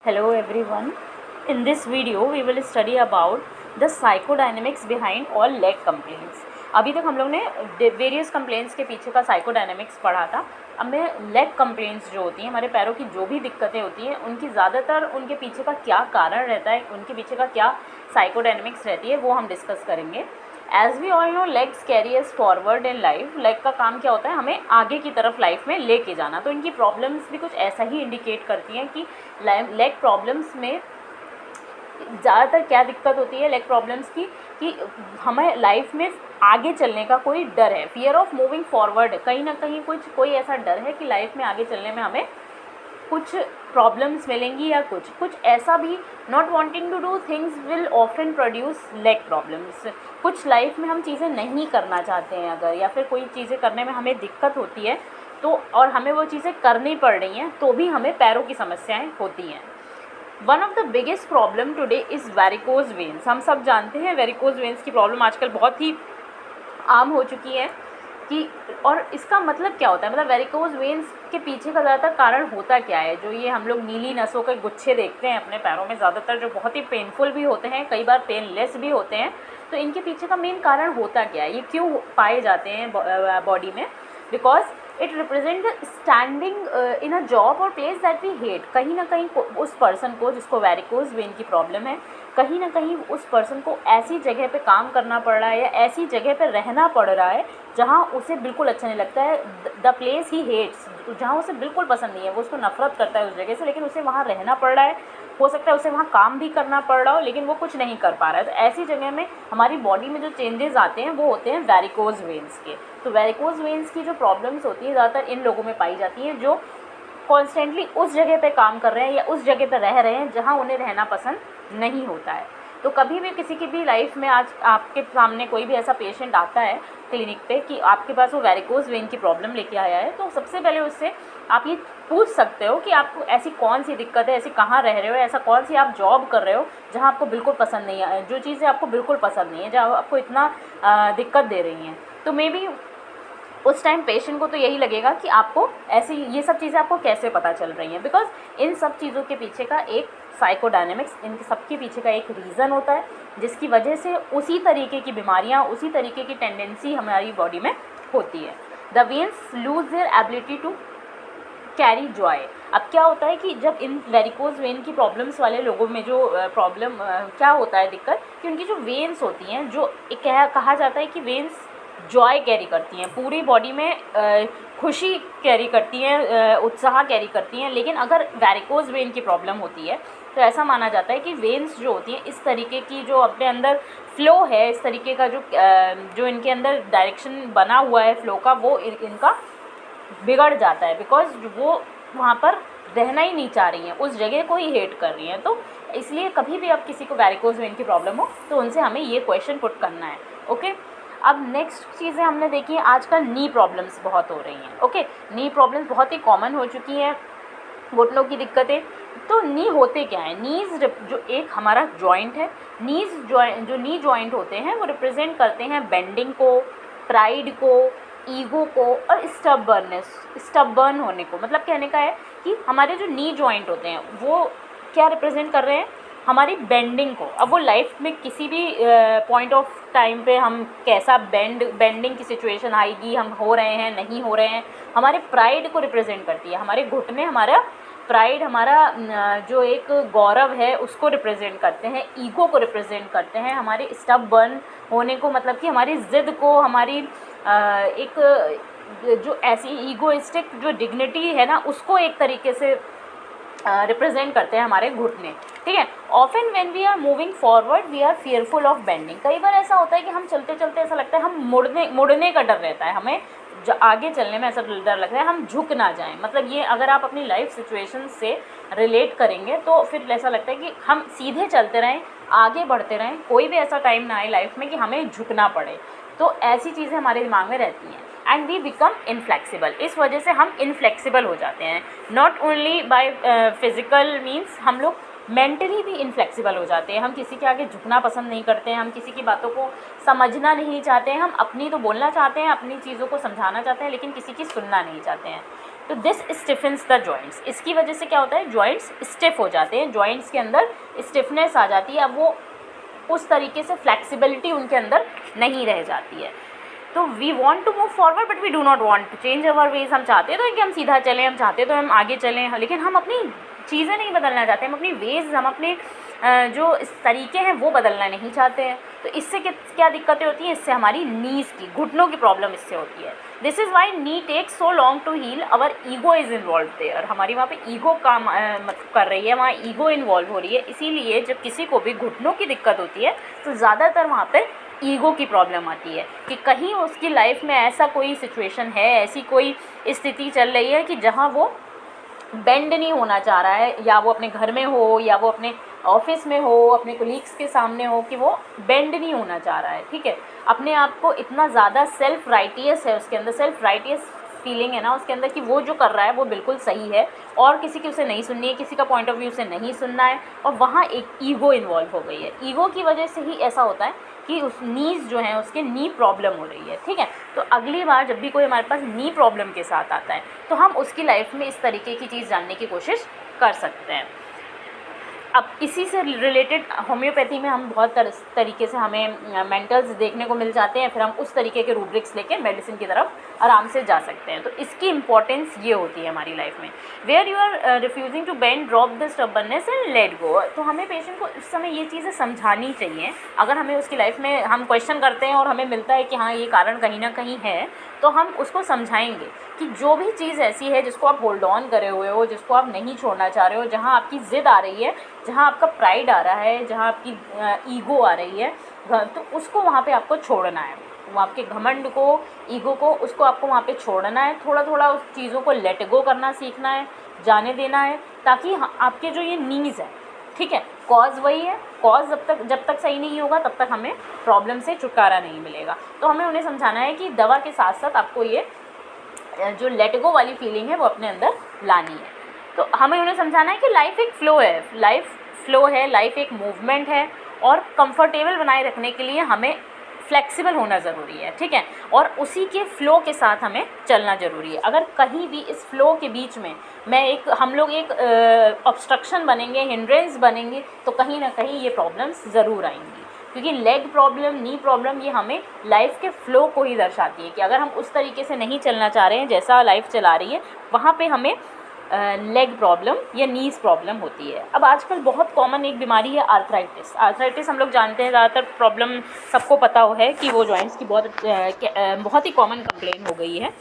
Hello everyone. In this video we will study about the psychodynamics behind all leg complaints. अभी तक हम लोग ने वेरियस कंप्लेंट्स के पीछे का साइकोडायनेमिक्स पढ़ा था. अब मैं लेग कंप्लेंट्स जो होती हैं, हमारे पैरों की जो भी दिक्कतें होती हैं, उनकी ज़्यादातर उनके पीछे का क्या कारण रहता है, उनके पीछे का क्या साइकोडायनेमिक्स रहती है, वो हम डिस्कस करेंगे. As we all know legs carry us forward in life. Leg का काम क्या होता है, हमें आगे की तरफ लाइफ में लेके जाना. तो इनकी प्रॉब्लम्स भी कुछ ऐसा ही इंडिकेट करती हैं कि लेग प्रॉब्लम्स में ज़्यादातर क्या दिक्कत होती है लेग प्रॉब्लम्स की, कि हमें लाइफ में आगे चलने का कोई डर है, फियर ऑफ मूविंग फॉरवर्ड. कहीं ना कहीं कोई ऐसा डर है कि लाइफ में आगे चलने में हमें कुछ प्रॉब्लम्स मिलेंगी या कुछ ऐसा भी. Not wanting to do things will often produce leg problems. कुछ लाइफ में हम चीज़ें नहीं करना चाहते हैं अगर, या फिर कोई चीज़ें करने में हमें दिक्कत होती है तो, और हमें वो चीज़ें करनी पड़ रही हैं तो भी हमें पैरों की समस्याएं होती हैं. One of the biggest problem today is varicose veins. हम सब जानते हैं वेरिकोज वेन्स की प्रॉब्लम आजकल बहुत ही आम हो चुकी है कि, और इसका मतलब क्या होता है, मतलब वेरिकोज वेन्स के पीछे का ज़्यादातर कारण होता क्या है. जो ये हम लोग नीली नसों के गुच्छे देखते हैं अपने पैरों में ज़्यादातर, जो बहुत ही पेनफुल भी होते हैं, कई बार पेनलेस भी होते हैं, तो इनके पीछे का मेन कारण होता क्या है, ये क्यों पाए जाते हैं बॉडी में. Because it represent standing in a job और प्लेस दैट वी हेट. कहीं ना कहीं उस पर्सन को जिसको वेरिकोज वेन की प्रॉब्लम है, कहीं ना कहीं उस पर्सन को ऐसी जगह पे काम करना पड़ रहा है या ऐसी जगह पे रहना पड़ रहा है जहाँ उसे बिल्कुल अच्छा नहीं लगता है. द प्लेस ही हेट्स, जहाँ उसे बिल्कुल पसंद नहीं है, वो उसको नफरत करता है उस जगह से, लेकिन उसे वहाँ रहना पड़ रहा है. हो सकता है उसे वहाँ काम भी करना पड़ रहा हो, लेकिन वो कुछ नहीं कर पा रहा है. तो ऐसी जगह में हमारी बॉडी में जो चेंजेस आते हैं वो होते हैं वेरिकोज वेन्स के. तो वेरिकोज वेन्स की जो प्रॉब्लम्स होती है ज़्यादातर इन लोगों में पाई जाती हैं जो कॉन्स्टेंटली उस जगह पे काम कर रहे हैं या उस जगह पे रह रहे हैं जहाँ उन्हें रहना पसंद नहीं होता है. तो कभी भी किसी की भी लाइफ में आज आपके सामने कोई भी ऐसा पेशेंट आता है क्लिनिक पे कि आपके पास वो वेरिकोज वेन की प्रॉब्लम लेके आया है, तो सबसे पहले उससे आप ये पूछ सकते हो कि आपको ऐसी कौन सी दिक्कत है, ऐसी कहाँ रह रहे हो, ऐसा कौन सी आप जॉब कर रहे हो जहाँ आपको बिल्कुल पसंद नहीं है, जो चीज़ें आपको बिल्कुल पसंद नहीं है, जहाँ आपको इतना दिक्कत दे रही हैं. तो मे बी उस टाइम पेशेंट को तो यही लगेगा कि आपको ऐसी ये सब चीज़ें आपको कैसे पता चल रही हैं. बिकॉज इन सब चीज़ों के पीछे का एक साइकोडायनेमिक्स, इन सब के पीछे का एक रीज़न होता है जिसकी वजह से उसी तरीके की बीमारियां, उसी तरीके की टेंडेंसी हमारी बॉडी में होती है. The veins lose their ability to carry joy. अब क्या होता है कि जब इन वेरिकोज वेन की प्रॉब्लम्स वाले लोगों में जो प्रॉब्लम क्या होता है दिक्कत, कि उनकी जो वेन्स होती हैं, जो कहा जाता है कि वेन्स जॉय कैरी करती हैं, पूरी बॉडी में खुशी कैरी करती हैं, उत्साह कैरी करती हैं. लेकिन अगर वेरिकोज वेन की प्रॉब्लम होती है तो ऐसा माना जाता है कि वेन्स जो होती हैं इस तरीके की, जो अपने अंदर फ़्लो है, इस तरीके का जो इनके अंदर डायरेक्शन बना हुआ है फ़्लो का, वो इनका बिगड़ जाता है. बिकॉज वो वहाँ पर रहना ही नहीं चाह रही हैं, उस जगह को ही हेट कर रही हैं. तो इसलिए कभी भी अब किसी को वेरिकोज वेन की प्रॉब्लम हो तो उनसे हमें ये क्वेश्चन पुट करना है. ओके. अब नेक्स्ट चीज़ें हमने देखी है, आजकल नी प्रॉब्लम्स बहुत हो रही हैं. ओके. नी प्रॉब्लम्स बहुत ही कॉमन हो चुकी हैं, घुटनों की दिक्कतें. तो नी होते क्या है, नीज़ जो एक हमारा जॉइंट है, नीज़ जो नी जॉइंट होते हैं वो रिप्रेजेंट करते हैं बेंडिंग को, प्राइड को, ईगो को और स्टबर्न होने को. मतलब कहने का है कि हमारे जो नी जॉइंट होते हैं वो क्या रिप्रेजेंट कर रहे हैं, हमारी बेंडिंग को. अब वो लाइफ में किसी भी पॉइंट ऑफ टाइम पे हम कैसा बेंडिंग की सिचुएशन आएगी, हम हो रहे हैं नहीं हो रहे हैं, हमारे प्राइड को रिप्रेजेंट करती है. हमारे घुटने हमारा प्राइड, हमारा जो एक गौरव है उसको रिप्रेजेंट करते हैं, ईगो को रिप्रेजेंट करते हैं, हमारे स्टबर्न होने को, मतलब कि हमारी ज़िद को, हमारी एक जो ऐसी ईगोइस्टिक जो डिग्निटी है ना, उसको एक तरीके से रिप्रेजेंट करते हैं हमारे घुटने. ठीक है. Often when we are moving forward we are fearful of bending. कई बार ऐसा होता है कि हम चलते चलते ऐसा लगता है हम मुड़ने का डर रहता है, हमें जो आगे चलने में ऐसा डर लगता है हम झुक ना जाएं. मतलब ये अगर आप अपनी लाइफ सिचुएशन से रिलेट करेंगे तो फिर ऐसा लगता है कि हम सीधे चलते रहें, आगे बढ़ते रहें, कोई भी ऐसा टाइम ना आए लाइफ में कि हमें झुकना पड़े. तो ऐसी चीज़ें हमारे दिमाग में रहती हैं. And we become inflexible. इस वजह से हम इनफ्लेक्सिबल हो जाते हैं. Not only by physical means, हम लोग मेंटली भी इनफ्लेक्सिबल हो जाते हैं. हम किसी के आगे झुकना पसंद नहीं करते हैं, हम किसी की बातों को समझना नहीं चाहते हैं, हम अपनी तो बोलना चाहते हैं, अपनी चीज़ों को समझाना चाहते हैं, लेकिन किसी की सुनना नहीं चाहते हैं. तो दिस स्टिफन्स द जॉइंट्स, इसकी वजह से क्या होता है, जॉइंट्स स्टिफ हो जाते हैं, जॉइंट्स के अंदर स्टिफनेस आ जाती है, अब वो उस तरीके से फ्लेक्सिबिलिटी उनके अंदर नहीं रह जाती है। तो we want to move forward but we do not want to change our ways, हम चाहते तो हैं कि हम सीधा चलें, हम चाहते तो हम आगे चलें, लेकिन हम अपनी चीज़ें नहीं बदलना चाहते, हम अपनी वेज, हम अपने जो इस तरीके हैं वो बदलना नहीं चाहते हैं। तो इससे क्या दिक्कतें होती हैं, इससे हमारी नीज़ की, घुटनों की प्रॉब्लम इससे होती है। This is why knee takes so long to heal, our ego is involved there, हमारी वहाँ पे ईगो काम कर रही है, वहाँ ईगो इन्वॉल्व हो रही है। इसीलिए जब किसी को भी घुटनों की दिक्कत होती है तो ज़्यादातर वहाँ पर ईगो की प्रॉब्लम आती है कि कहीं उसकी लाइफ में ऐसा कोई सिचुएशन है, ऐसी कोई स्थिति चल रही है कि जहाँ वो बेंड नहीं होना चाह रहा है, या वो अपने घर में हो या वो अपने ऑफिस में हो, अपने कोलीग्स के सामने हो, कि वो बेंड नहीं होना चाह रहा है, ठीक है। अपने आप को इतना ज़्यादा सेल्फ राइटियस है, उसके अंदर सेल्फ राइटियस फीलिंग है ना उसके अंदर, कि वो जो कर रहा है वो बिल्कुल सही है और किसी की उसे नहीं सुननी है, किसी का पॉइंट ऑफ व्यू उसे नहीं सुनना है, और वहाँ एक ईगो इन्वॉल्व हो गई है। ईगो की वजह से ही ऐसा होता है कि उस नीज़ जो है उसके नी प्रॉब्लम हो रही है, ठीक है। तो अगली बार जब भी कोई हमारे पास नी प्रॉब्लम के साथ आता है तो हम उसकी लाइफ में इस तरीके की चीज़ जानने की कोशिश कर सकते हैं। अब इसी से रिलेटेड होम्योपैथी में हम बहुत तरीके से हमें मेंटल्स देखने को मिल जाते हैं, फिर हम उस तरीके के रूब्रिक्स लेके मेडिसिन की तरफ आराम से जा सकते हैं। तो इसकी इंपॉर्टेंस ये होती है हमारी लाइफ में, where you are refusing to bend, drop the stubbornness and let go. तो हमें पेशेंट को इस समय ये चीज़ें समझानी चाहिए। अगर हमें उसकी लाइफ में हम क्वेश्चन करते हैं और हमें मिलता है कि हाँ ये कारण कहीं ना कहीं है, तो हम उसको समझाएंगे कि जो भी चीज़ ऐसी है जिसको आप होल्ड ऑन करे हुए हो, जिसको आप नहीं छोड़ना चाह रहे हो, जहाँ आपकी ज़िद आ रही है, जहाँ आपका प्राइड आ रहा है, जहाँ आपकी ईगो आ रही है, तो उसको वहाँ पे आपको छोड़ना है। वो आपके घमंड को, ईगो को, उसको आपको वहाँ पे छोड़ना है। थोड़ा थोड़ा उस चीज़ों को लेट गो करना सीखना है, जाने देना है, ताकि आपके जो ये नीज़ है, ठीक है, कॉज वही है, कॉज जब तक सही नहीं होगा तब तक हमें प्रॉब्लम से छुटकारा नहीं मिलेगा। तो हमें उन्हें समझाना है कि दवा के साथ साथ आपको ये जो लेट गो वाली फीलिंग है वो अपने अंदर लानी है। तो हमें उन्हें समझाना है कि लाइफ एक फ़्लो है, लाइफ एक मूवमेंट है, और कंफर्टेबल बनाए रखने के लिए हमें फ्लेक्सिबल होना ज़रूरी है, ठीक है, और उसी के फ़्लो के साथ हमें चलना ज़रूरी है। अगर कहीं भी इस फ़्लो के बीच में हम लोग एक ऑब्स्ट्रक्शन बनेंगे, हिंड्रेंस बनेंगे, तो कहीं ना कहीं ये प्रॉब्लम्स ज़रूर आएंगी, क्योंकि लेग प्रॉब्लम, नी प्रॉब्लम, ये हमें लाइफ के फ़्लो को ही दर्शाती है कि अगर हम उस तरीके से नहीं चलना चाह रहे हैं जैसा लाइफ चला रही है, वहाँ पे हमें लेग प्रॉब्लम या नीज़ प्रॉब्लम होती है। अब आजकल बहुत कॉमन एक बीमारी है आर्थराइटिस। हम लोग जानते हैं, ज़्यादातर प्रॉब्लम सबको पता है कि वो जॉइंट्स की बहुत ही कॉमन कंप्लेन हो गई है।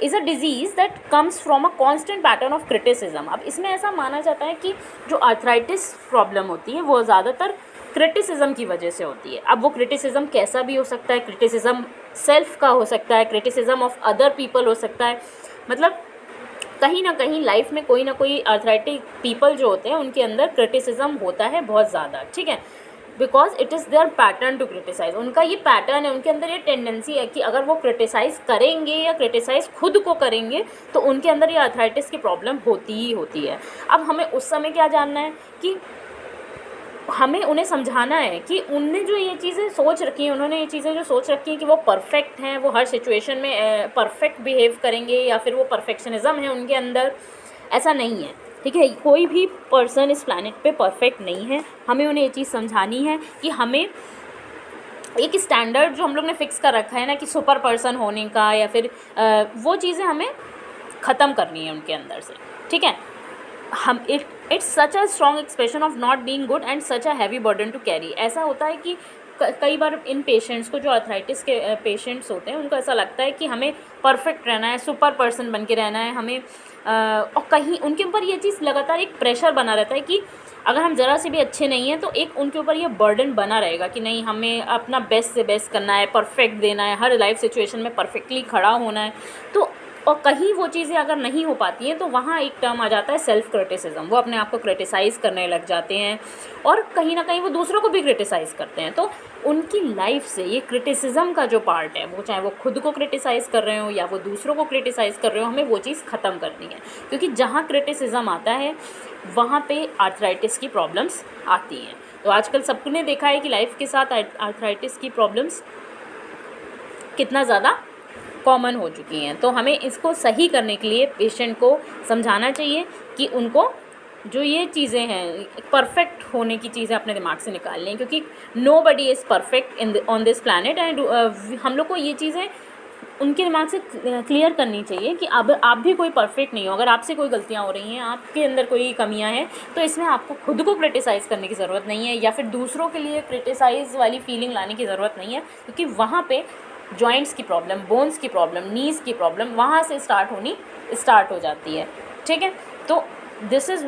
Is a disease that comes from a constant pattern of criticism. अब इसमें ऐसा माना जाता है कि जो आर्थराइटिस प्रॉब्लम होती है वो ज़्यादातर क्रिटिसिज्म की वजह से होती है। अब वो क्रिटिसिज्म कैसा भी हो सकता है, क्रिटिसिज्म सेल्फ का हो सकता है, क्रिटिसिज्म ऑफ अदर पीपल हो सकता है, मतलब कहीं ना कहीं लाइफ में कोई ना कोई आर्थराइटिक पीपल जो होते हैं उनके अंदर क्रिटिसिज्म होता है बहुत ज़्यादा, ठीक है, because it is their pattern to criticise. उनका ये पैटर्न है, उनके अंदर ये टेंडेंसी है कि अगर वो क्रिटिसाइज़ करेंगे या क्रिटिसाइज़ खुद को करेंगे तो उनके अंदर ये आर्थराइटिस की प्रॉब्लम होती ही होती है। अब हमें उस समय क्या जानना है कि हमें उन्हें समझाना है कि उनने जो ये चीज़ें सोच रखी हैं, उन्होंने ये चीज़ें जो सोच रखी हैं कि वो परफेक्ट हैं, वो हर सिचुएशन में परफेक्ट बिहेव करेंगे, या फिर वो परफेक्शनिज़म है उनके अंदर, ऐसा नहीं है, ठीक है। कोई भी पर्सन इस प्लैनेट पे परफेक्ट नहीं है। हमें उन्हें ये चीज़ समझानी है कि हमें एक स्टैंडर्ड जो हम लोग ने फिक्स कर रखा है ना कि सुपर पर्सन होने का, या फिर वो चीज़ें हमें ख़त्म करनी है उनके अंदर से, ठीक है। हम it's such a strong expression of not being good and such a heavy burden to carry. ऐसा होता है कि कई बार इन पेशेंट्स को, जो आर्थराइटिस के पेशेंट्स होते हैं, उनको ऐसा लगता है कि हमें परफेक्ट रहना है, सुपर पर्सन बन के रहना है हमें, और कहीं उनके ऊपर ये चीज़ लगातार एक प्रेशर बना रहता है कि अगर हम ज़रा से भी अच्छे नहीं हैं तो एक उनके ऊपर ये बर्डन बना रहेगा कि नहीं, हमें अपना बेस्ट से बेस्ट करना है, परफेक्ट देना है, हर लाइफ सिचुएशन में परफेक्टली खड़ा होना है। तो और कहीं वो चीज़ें अगर नहीं हो पाती हैं तो वहाँ एक टर्म आ जाता है सेल्फ़ क्रिटिसिज्म। वो अपने आप को क्रिटिसाइज़ करने लग जाते हैं और कहीं ना कहीं वो दूसरों को भी क्रिटिसाइज़ करते हैं। तो उनकी लाइफ से ये क्रिटिसिज्म का जो पार्ट है, वो चाहे वो खुद को क्रिटिसाइज़ कर रहे हो या वो दूसरों को क्रिटिसाइज़ कर रहे हो, हमें वो चीज़ ख़त्म करनी है, क्योंकि जहाँ क्रिटिसिज्म आता है वहाँ पे आर्थराइटिस की प्रॉब्लम्स आती हैं। तो आजकल सबने देखा है कि लाइफ के साथ आर्थराइटिस की प्रॉब्लम्स कितना ज़्यादा कॉमन हो चुकी हैं। तो हमें इसको सही करने के लिए पेशेंट को समझाना चाहिए कि उनको जो ये चीज़ें हैं परफेक्ट होने की चीज़ें अपने दिमाग से निकाल लें, क्योंकि nobody is perfect in on this planet. And हम लोग को ये चीज़ें उनके दिमाग से क्लियर करनी चाहिए कि अब आप भी कोई परफेक्ट नहीं हो। अगर आपसे कोई गलतियाँ हो रही हैं, आपके अंदर कोई कमियां हैं, तो इसमें आपको खुद को क्रिटिसाइज़ करने की ज़रूरत नहीं है, या फिर दूसरों के लिए क्रिटिसाइज़ वाली फीलिंग लाने की ज़रूरत नहीं है, क्योंकि वहाँ पे जॉइंट्स की प्रॉब्लम, बोन्स की प्रॉब्लम, नीज़ की प्रॉब्लम वहाँ से स्टार्ट हो जाती है। ठीक है, तो this is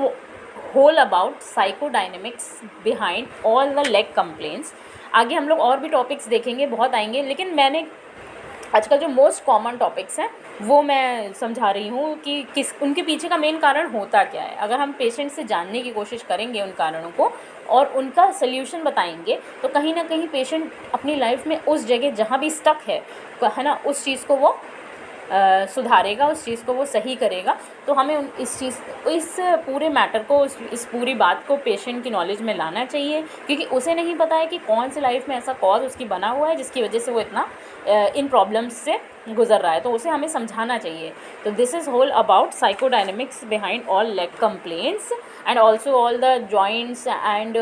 whole about psychodynamics behind all the leg complaints. आगे हम लोग और भी टॉपिक्स देखेंगे, बहुत आएंगे, लेकिन मैंने आजकल जो मोस्ट कॉमन टॉपिक्स हैं वो मैं समझा रही हूँ कि उनके पीछे का मेन कारण होता क्या है। अगर हम पेशेंट से जानने की कोशिश करेंगे उन कारणों को और उनका सल्यूशन बताएंगे, तो कहीं ना कहीं पेशेंट अपनी लाइफ में उस जगह जहाँ भी स्टक है ना, उस चीज़ को वो सुधारेगा, उस चीज़ को वो सही करेगा। तो हमें इस पूरे मैटर को, इस पूरी बात को पेशेंट की नॉलेज में लाना चाहिए, क्योंकि उसे नहीं पता है कि कौन सी लाइफ में ऐसा कॉज उसकी बना हुआ है जिसकी वजह से वो इतना इन प्रॉब्लम्स से गुजर रहा है। तो उसे हमें समझाना चाहिए। तो this is whole about psychodynamics behind all leg complaints and also all the joints and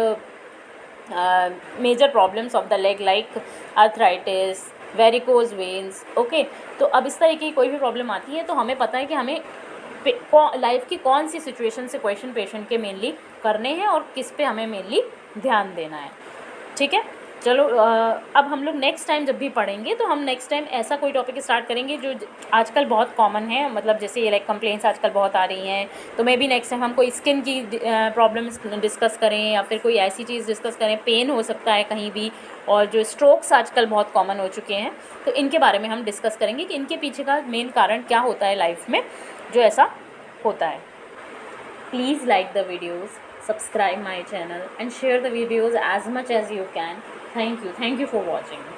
major problems of the leg like arthritis, varicose veins. Okay, तो अब इस तरह की कोई भी प्रॉब्लम आती है तो हमें पता है कि हमें लाइफ की कौन सी सिचुएशन से क्वेश्चन पेशेंट के मेनली करने हैं और किस पे हमें मेनली ध्यान देना है। ठीक है, चलो अब हम लोग नेक्स्ट टाइम जब भी पढ़ेंगे तो हम नेक्स्ट टाइम ऐसा कोई टॉपिक स्टार्ट करेंगे जो आजकल बहुत कॉमन है, मतलब जैसे ये लाइक कंप्लेंट्स आजकल बहुत आ रही हैं, तो मे बी नेक्स्ट टाइम हम कोई स्किन की प्रॉब्लम्स डिस्कस करें या फिर कोई ऐसी चीज़ डिस्कस करें, पेन हो सकता है कहीं भी, और जो स्ट्रोक्स आजकल बहुत कॉमन हो चुके हैं, तो इनके बारे में हम डिस्कस करेंगे कि इनके पीछे का मेन कारण क्या होता है लाइफ में जो ऐसा होता है। Please like the videos, subscribe my channel and share the videos as much as you can. Thank you for watching.